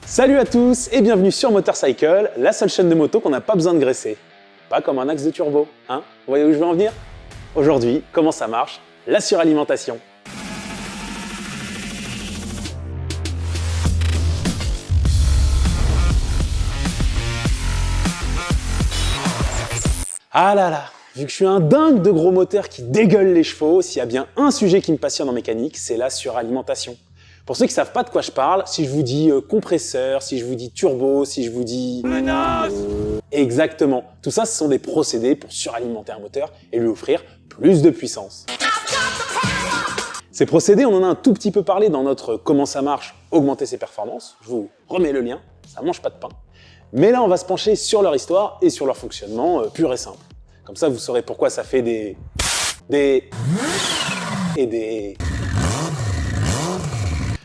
Salut à tous et bienvenue sur Motorcycle, la seule chaîne de moto qu'on n'a pas besoin de graisser. Pas comme un axe de turbo, hein? Vous voyez où je veux en venir? Aujourd'hui, comment ça marche? La suralimentation. Ah là là, vu que je suis un dingue de gros moteur qui dégueule les chevaux, s'il y a bien un sujet qui me passionne en mécanique, c'est la suralimentation. Pour ceux qui savent pas de quoi je parle, si je vous dis compresseur, si je vous dis turbo, si je vous dis... menace. Exactement. Tout ça, ce sont des procédés pour suralimenter un moteur et lui offrir plus de puissance. Ces procédés, on en a un tout petit peu parlé dans notre Comment ça marche, augmenter ses performances. Je vous remets le lien, ça mange pas de pain. Mais là, on va se pencher sur leur histoire et sur leur fonctionnement pur et simple. Comme ça, vous saurez pourquoi ça fait des...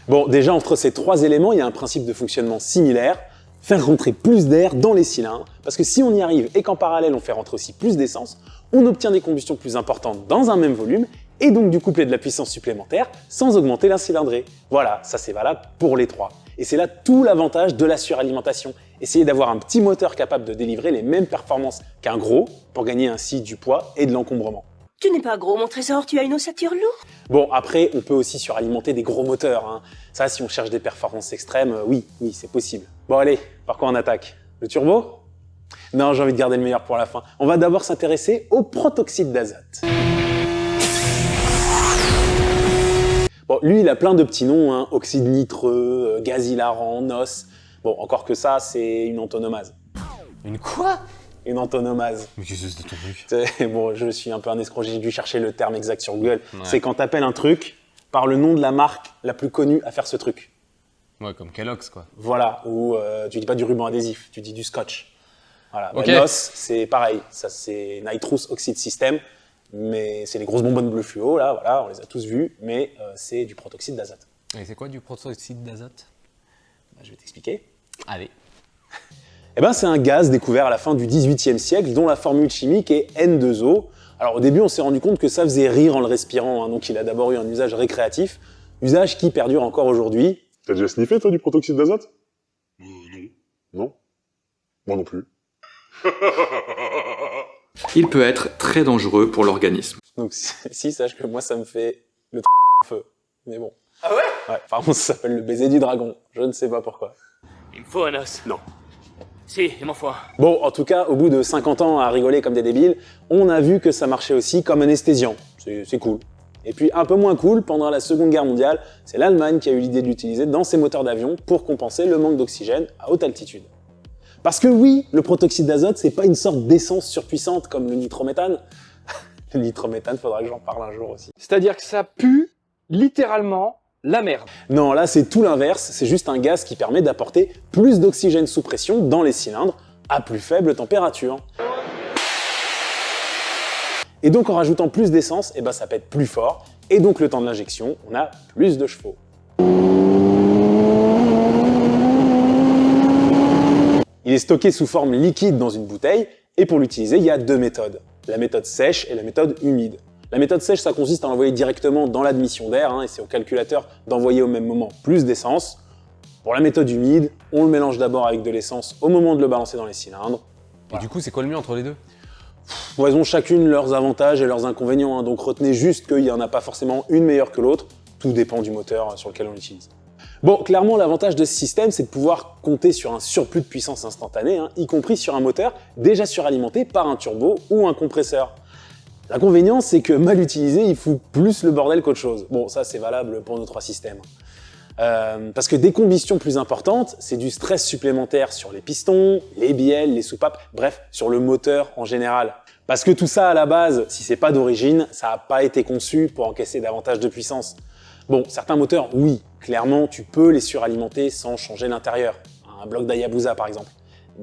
Bon, déjà, entre ces trois éléments, il y a un principe de fonctionnement similaire, faire rentrer plus d'air dans les cylindres, parce que si on y arrive et qu'en parallèle, on fait rentrer aussi plus d'essence, on obtient des combustions plus importantes dans un même volume, et donc du couplet de la puissance supplémentaire, sans augmenter la cylindrée. Voilà, ça c'est valable pour les trois. Et c'est là tout l'avantage de la suralimentation. Essayez d'avoir un petit moteur capable de délivrer les mêmes performances qu'un gros, pour gagner ainsi du poids et de l'encombrement. Tu n'es pas gros, mon trésor, tu as une ossature lourde. Bon, après, on peut aussi suralimenter des gros moteurs, hein. Ça, si on cherche des performances extrêmes, oui, c'est possible. Bon, allez, par quoi on attaque? Le turbo? Non, j'ai envie de garder le meilleur pour la fin. On va d'abord s'intéresser au protoxyde d'azote. Bon, lui, il a plein de petits noms, hein. Oxyde nitreux, gaz hilarant, NOS. Bon, encore que ça, c'est une antonomase. Une quoi? Une antonomase. Mais qu'est-ce que c'est ton truc? Bon, je suis un peu un escroc, j'ai dû chercher le terme exact sur Google. Ouais. C'est quand t'appelles un truc par le nom de la marque la plus connue à faire ce truc. Ouais, comme Kellogg's, quoi. Voilà, ou tu dis pas du ruban adhésif, tu dis du scotch. Voilà, okay. NOS, c'est pareil, ça c'est Nitrous Oxide System, mais c'est les grosses bonbonnes bleu fluo, là, voilà, on les a tous vues, mais c'est du protoxyde d'azote. Et c'est quoi du protoxyde d'azote? Je vais t'expliquer. Allez. Eh ben, c'est un gaz découvert à la fin du XVIIIe siècle dont la formule chimique est N2O. Alors au début, on s'est rendu compte que ça faisait rire en le respirant, hein, donc il a d'abord eu un usage récréatif, usage qui perdure encore aujourd'hui. T'as déjà sniffé, toi, du protoxyde d'azote? Non. Non? Moi non plus. Il peut être très dangereux pour l'organisme. Donc si, sache que moi ça me fait le feu, mais bon. Ah ouais? Ouais, par contre ça s'appelle le baiser du dragon, je ne sais pas pourquoi. Il me faut un os. Non. Si, il m'en faut un. Bon, en tout cas, au bout de 50 ans à rigoler comme des débiles, on a vu que ça marchait aussi comme anesthésiant. C'est cool. Et puis un peu moins cool, pendant la Seconde Guerre mondiale, c'est l'Allemagne qui a eu l'idée de l'utiliser dans ses moteurs d'avion pour compenser le manque d'oxygène à haute altitude. Parce que oui, le protoxyde d'azote, c'est pas une sorte d'essence surpuissante comme le nitrométhane. Le nitrométhane, faudra que j'en parle un jour aussi. C'est-à-dire que ça pue littéralement la merde. Non, là c'est tout l'inverse, c'est juste un gaz qui permet d'apporter plus d'oxygène sous pression dans les cylindres à plus faible température. Et donc en rajoutant plus d'essence, eh ben, ça pète plus fort, et donc le temps de l'injection, on a plus de chevaux. Il est stocké sous forme liquide dans une bouteille, et pour l'utiliser, il y a deux méthodes. La méthode sèche et la méthode humide. La méthode sèche, ça consiste à l'envoyer directement dans l'admission d'air, hein, et c'est au calculateur d'envoyer au même moment plus d'essence. Pour la méthode humide, on le mélange d'abord avec de l'essence au moment de le balancer dans les cylindres. Et du coup, c'est quoi le mieux entre les deux? Elles ont chacune leurs avantages et leurs inconvénients, hein, donc retenez juste qu'il n'y en a pas forcément une meilleure que l'autre, tout dépend du moteur sur lequel on l'utilise. Bon, clairement, l'avantage de ce système, c'est de pouvoir compter sur un surplus de puissance instantané, hein, y compris sur un moteur déjà suralimenté par un turbo ou un compresseur. L'inconvénient, c'est que mal utilisé, il fout plus le bordel qu'autre chose. Bon, ça, c'est valable pour nos trois systèmes. Parce que des combustions plus importantes, c'est du stress supplémentaire sur les pistons, les bielles, les soupapes, bref, sur le moteur en général. Parce que tout ça, à la base, si c'est pas d'origine, ça n'a pas été conçu pour encaisser davantage de puissance. Bon, certains moteurs, oui, clairement, tu peux les suralimenter sans changer l'intérieur. Un bloc d'Hayabusa, par exemple.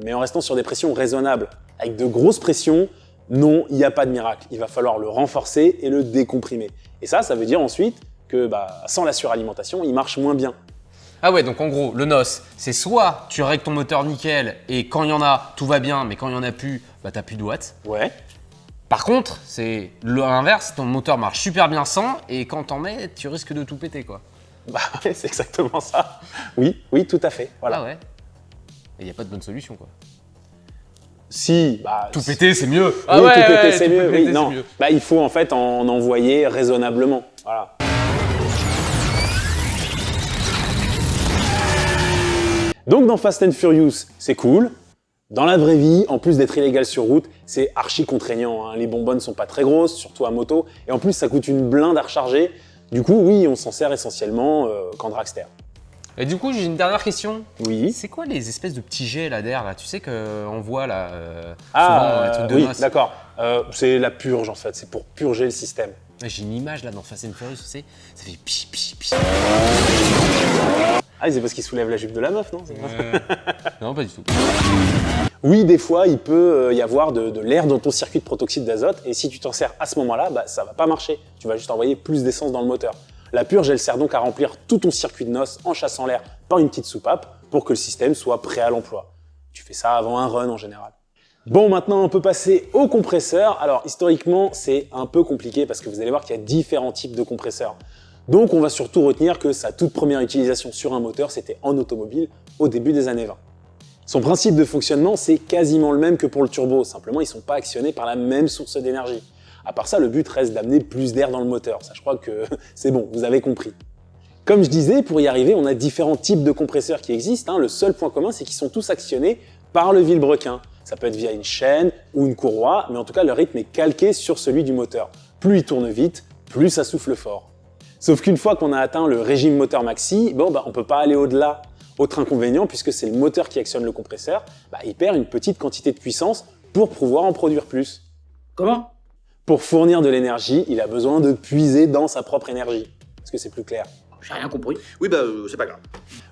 Mais en restant sur des pressions raisonnables. Avec de grosses pressions, non, il n'y a pas de miracle. Il va falloir le renforcer et le décomprimer. Et ça veut dire ensuite que sans la suralimentation, il marche moins bien. Ah ouais, donc en gros, le NOS, c'est soit tu règles ton moteur nickel et quand il y en a, tout va bien, mais quand il y en a plus, t'as plus de watts. Ouais. Par contre, c'est l'inverse, ton moteur marche super bien sans et quand t'en mets, tu risques de tout péter, quoi. Bah ouais, c'est exactement ça. Oui, oui, tout à fait. Voilà. Ah ouais. Et il n'y a pas de bonne solution, quoi. Si, bah... Tout péter, c'est mieux. Oui, tout péter, c'est mieux. péter, Oui, non. mieux. Bah, il faut en fait en envoyer raisonnablement. Voilà. Donc dans Fast and Furious, c'est cool. Dans la vraie vie, en plus d'être illégal sur route, c'est archi contraignant, hein. Les bonbonnes sont pas très grosses, surtout à moto, et en plus ça coûte une blinde à recharger. Du coup, oui, on s'en sert essentiellement qu'en dragster. Et du coup, j'ai une dernière question. Oui. C'est quoi les espèces de petits jets là d'air là? Tu sais qu'on voit là souvent les trucs de oui, noces. d'accord. C'est la purge en fait, c'est pour purger le système. J'ai une image là dans Fast and Furious, tu sais, ça fait pi pi pi. Ah, c'est parce qu'il soulève la jupe de la meuf, non? Non, pas du tout. Oui, des fois, il peut y avoir de l'air dans ton circuit de protoxyde d'azote, et si tu t'en sers à ce moment-là, bah, ça va pas marcher. Tu vas juste envoyer plus d'essence dans le moteur. La purge, elle sert donc à remplir tout ton circuit de noces en chassant l'air par une petite soupape pour que le système soit prêt à l'emploi. Tu fais ça avant un run en général. Bon, maintenant, on peut passer au compresseur. Alors, historiquement, c'est un peu compliqué parce que vous allez voir qu'il y a différents types de compresseurs. Donc, on va surtout retenir que sa toute première utilisation sur un moteur, c'était en automobile au début des années 20. Son principe de fonctionnement, c'est quasiment le même que pour le turbo. Simplement, ils ne sont pas actionnés par la même source d'énergie. À part ça, le but reste d'amener plus d'air dans le moteur. Ça, je crois que c'est bon, vous avez compris. Comme je disais, pour y arriver, on a différents types de compresseurs qui existent. Le seul point commun, c'est qu'ils sont tous actionnés par le vilebrequin. Ça peut être via une chaîne ou une courroie, mais en tout cas, le rythme est calqué sur celui du moteur. Plus il tourne vite, plus ça souffle fort. Sauf qu'une fois qu'on a atteint le régime moteur maxi, bon, on ne peut pas aller au-delà. Autre inconvénient, puisque c'est le moteur qui actionne le compresseur, il perd une petite quantité de puissance pour pouvoir en produire plus. Comment? Pour fournir de l'énergie, il a besoin de puiser dans sa propre énergie. Est-ce que c'est plus clair? J'ai rien compris. Oui, c'est pas grave.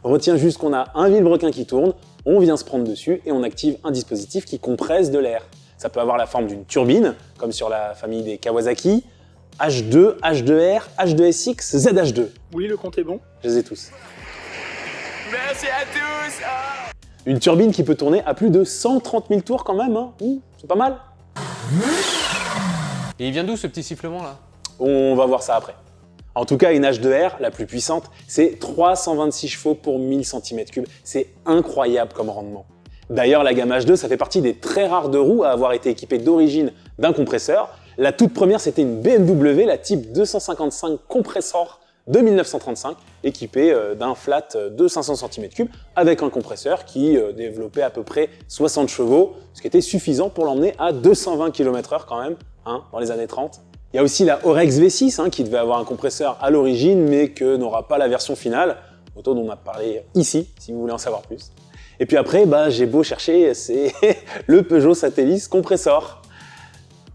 Retiens juste qu'on a un vilebrequin qui tourne, on vient se prendre dessus et on active un dispositif qui compresse de l'air. Ça peut avoir la forme d'une turbine, comme sur la famille des Kawasaki, H2, H2R, H2SX, ZH2. Oui, le compte est bon. Je les ai tous. Merci à tous. Une turbine qui peut tourner à plus de 130 000 tours quand même, hein. C'est pas mal. Et il vient d'où ce petit sifflement là? On va voir ça après. En tout cas, une H2R, la plus puissante, c'est 326 chevaux pour 1000 cm3. C'est incroyable comme rendement. D'ailleurs, la gamme H2, ça fait partie des très rares deux roues à avoir été équipée d'origine d'un compresseur. La toute première, c'était une BMW, la Type 255 Compressor de 1935, équipée d'un flat de 500 cm3 avec un compresseur qui développait à peu près 60 chevaux, ce qui était suffisant pour l'emmener à 220 km/h quand même, dans les années 30. Il y a aussi la Orex V6 qui devait avoir un compresseur à l'origine mais que n'aura pas la version finale, auto dont on a parlé ici, si vous voulez en savoir plus. Et puis après, j'ai beau chercher, c'est le Peugeot Satellis Compressor.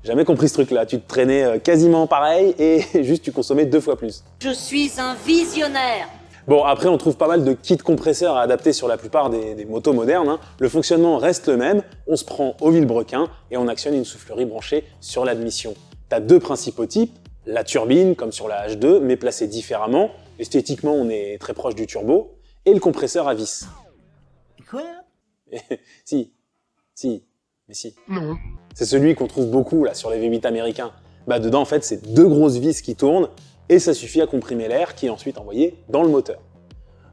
Jamais compris ce truc-là, tu te traînais quasiment pareil et juste tu consommais 2 fois plus. Je suis un visionnaire. Bon, après on trouve pas mal de kits compresseurs à adapter sur la plupart des motos modernes. Le fonctionnement reste le même, on se prend au vilebrequin et on actionne une soufflerie branchée sur l'admission. T'as deux principaux types, la turbine comme sur la H2 mais placée différemment. Esthétiquement on est très proche du turbo et le compresseur à vis. Quoi? Si. Non. C'est celui qu'on trouve beaucoup là sur les V8 américains. Dedans en fait c'est deux grosses vis qui tournent et ça suffit à comprimer l'air qui est ensuite envoyé dans le moteur.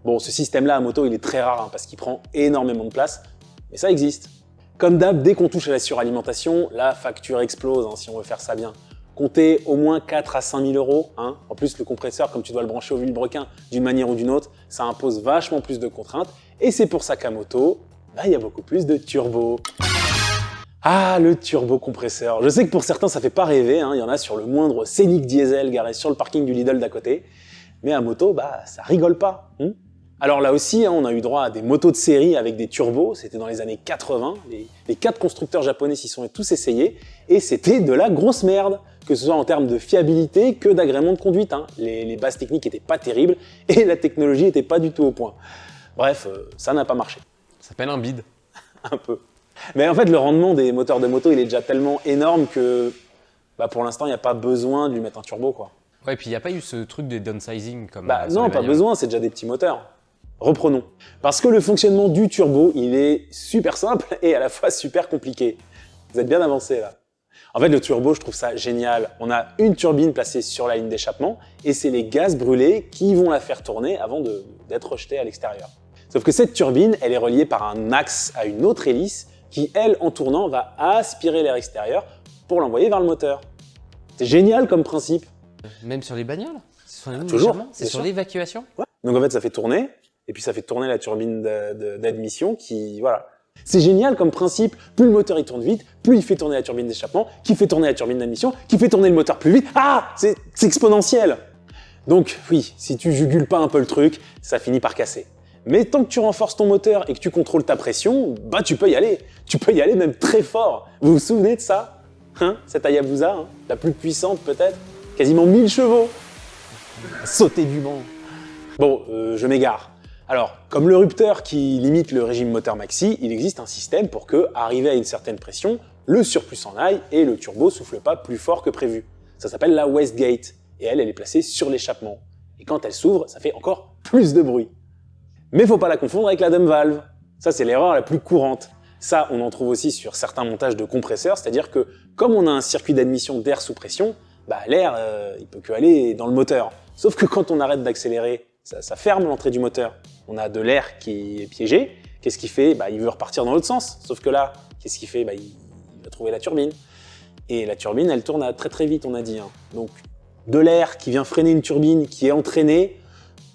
Bon, ce système-là à moto il est très rare parce qu'il prend énormément de place, mais ça existe. Comme d'hab, dès qu'on touche à la suralimentation, la facture explose si on veut faire ça bien. Comptez au moins 4 à 5 000 euros. En plus, le compresseur, comme tu dois le brancher au vilebrequin d'une manière ou d'une autre, ça impose vachement plus de contraintes. Et c'est pour ça qu'à moto, il y a beaucoup plus de turbo. Ah, le turbo-compresseur. Je sais que pour certains, ça fait pas rêver. Il y en a sur le moindre Scénic diesel garé sur le parking du Lidl d'à côté. Mais à moto, ça rigole pas. Alors là aussi, on a eu droit à des motos de série avec des turbos. C'était dans les années 80. Les 4 constructeurs japonais s'y sont tous essayés. Et c'était de la grosse merde. Que ce soit en termes de fiabilité que d'agrément de conduite. Les bases techniques étaient pas terribles et la technologie était pas du tout au point. Bref, ça n'a pas marché. Ça s'appelle un bide. Un peu. Mais en fait, le rendement des moteurs de moto, il est déjà tellement énorme que pour l'instant, il n'y a pas besoin de lui mettre un turbo, quoi. Ouais, et puis il n'y a pas eu ce truc des downsizing comme non, pas besoin, c'est déjà des petits moteurs. Reprenons. Parce que le fonctionnement du turbo, il est super simple et à la fois super compliqué. Vous êtes bien avancé là. En fait, le turbo, je trouve ça génial. On a une turbine placée sur la ligne d'échappement et c'est les gaz brûlés qui vont la faire tourner avant d'être rejetés à l'extérieur. Sauf que cette turbine, elle est reliée par un axe à une autre hélice qui, elle, en tournant, va aspirer l'air extérieur pour l'envoyer vers le moteur. C'est génial comme principe. Même sur les bagnoles? C'est sur les lignes Toujours, d'échappement? C'est bien sur sûr. l'évacuation? Ouais. Donc en fait, ça fait tourner, et puis ça fait tourner la turbine d'admission qui, voilà. C'est génial comme principe. Plus le moteur il tourne vite, plus il fait tourner la turbine d'échappement, qui fait tourner la turbine d'admission, qui fait tourner le moteur plus vite. Ah, c'est exponentiel. Donc oui, si tu jugules pas un peu le truc, ça finit par casser. Mais tant que tu renforces ton moteur et que tu contrôles ta pression, bah tu peux y aller. Tu peux y aller même très fort. Vous vous souvenez de ça? Cette Hayabusa, la plus puissante peut-être, quasiment 1000 chevaux. Sauter du banc. Bon, je m'égare. Alors, comme le rupteur qui limite le régime moteur maxi, il existe un système pour que, arrivé à une certaine pression, le surplus s'en aille et le turbo souffle pas plus fort que prévu. Ça s'appelle la wastegate, et elle est placée sur l'échappement. Et quand elle s'ouvre, ça fait encore plus de bruit. Mais faut pas la confondre avec la dump valve. Ça, c'est l'erreur la plus courante. Ça, on en trouve aussi sur certains montages de compresseurs, c'est-à-dire que comme on a un circuit d'admission d'air sous pression, bah, l'air, il peut que aller dans le moteur. Sauf que quand on arrête d'accélérer, ça ferme l'entrée du moteur. On a de l'air qui est piégé. Qu'est-ce qu'il fait? Bah, il veut repartir dans l'autre sens. Sauf que là, qu'est-ce qu'il fait? Bah, il va trouver la turbine. Et la turbine, elle tourne très très vite, on a dit. Donc, de l'air qui vient freiner une turbine qui est entraînée,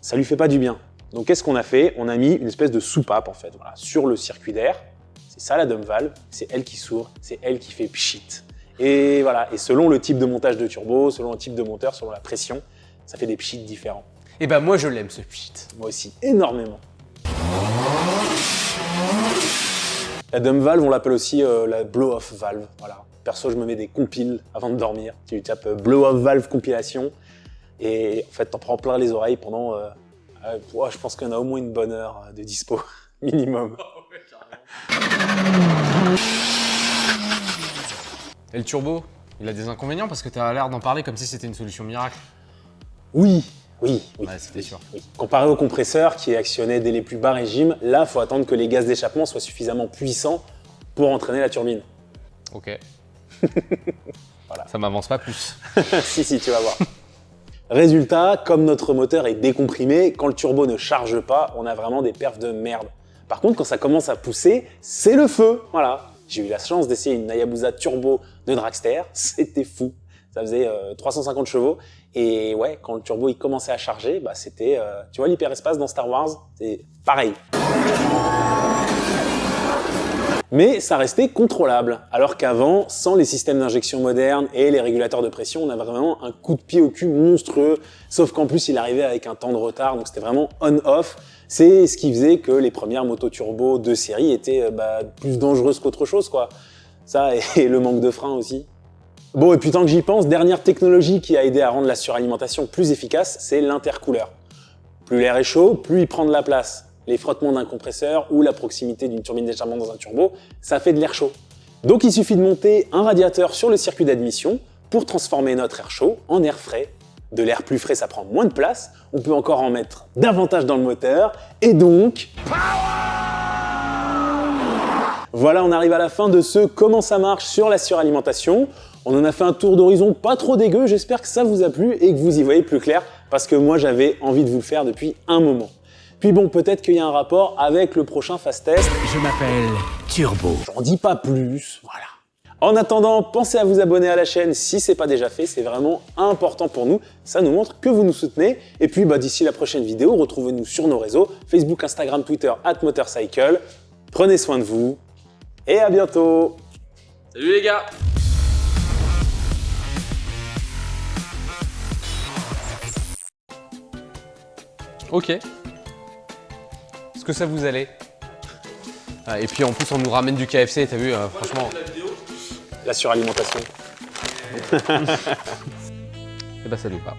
ça lui fait pas du bien. Donc, qu'est-ce qu'on a fait? On a mis une espèce de soupape, en fait, voilà, sur le circuit d'air. C'est ça la dump valve, c'est elle qui s'ouvre, c'est elle qui fait pchit. Et voilà, et selon le type de montage de turbo, selon le type de moteur, selon la pression, ça fait des pchits différents. Et ben moi je l'aime ce pchit. Moi aussi, énormément. La dump valve, on l'appelle aussi la blow-off valve. Voilà. Perso, je me mets des compiles avant de dormir. Tu tapes blow-off valve compilation et en fait, t'en prends plein les oreilles pendant. Je pense qu'il y en a au moins une bonne heure de dispo minimum. Et le turbo, il a des inconvénients parce que tu as l'air d'en parler comme si c'était une solution miracle. Oui. Ouais, c'était sûr. Oui. Comparé au compresseur qui est actionné dès les plus bas régimes, là, il faut attendre que les gaz d'échappement soient suffisamment puissants pour entraîner la turbine. Ok. Voilà. Ça m'avance pas plus. si, tu vas voir. Résultat, comme notre moteur est décomprimé, quand le turbo ne charge pas, on a vraiment des perfs de merde. Par contre, quand ça commence à pousser, c'est le feu. Voilà. J'ai eu la chance d'essayer une Hayabusa turbo de Dragster, c'était fou. Ça faisait 350 chevaux. Et ouais, quand le turbo il commençait à charger, bah c'était, tu vois l'hyperespace dans Star Wars, c'est pareil. Mais ça restait contrôlable. Alors qu'avant, sans les systèmes d'injection modernes et les régulateurs de pression, on avait vraiment un coup de pied au cul monstrueux. Sauf qu'en plus, il arrivait avec un temps de retard, donc c'était vraiment on-off. C'est ce qui faisait que les premières motos turbo de série étaient plus dangereuses qu'autre chose, quoi. Ça et le manque de frein aussi. Bon, et puis tant que j'y pense, dernière technologie qui a aidé à rendre la suralimentation plus efficace, c'est l'intercooleur. Plus l'air est chaud, plus il prend de la place. Les frottements d'un compresseur ou la proximité d'une turbine d'échappement dans un turbo, ça fait de l'air chaud. Donc il suffit de monter un radiateur sur le circuit d'admission pour transformer notre air chaud en air frais. De l'air plus frais, ça prend moins de place, on peut encore en mettre davantage dans le moteur, et donc... Voilà, on arrive à la fin de ce comment ça marche sur la suralimentation. On en a fait un tour d'horizon pas trop dégueu, j'espère que ça vous a plu et que vous y voyez plus clair, parce que moi j'avais envie de vous le faire depuis un moment. Puis bon, peut-être qu'il y a un rapport avec le prochain Fast Test. Je m'appelle Turbo. J'en dis pas plus, voilà. En attendant, pensez à vous abonner à la chaîne si c'est pas déjà fait, c'est vraiment important pour nous, ça nous montre que vous nous soutenez. Et puis d'ici la prochaine vidéo, retrouvez-nous sur nos réseaux, Facebook, Instagram, Twitter, @motorcycle. Prenez soin de vous, et à bientôt. Salut les gars! Ok. Est-ce que ça vous allait? Et puis en plus on nous ramène du KFC, t'as vu, franchement. La suralimentation. Eh ben ça l'est pas.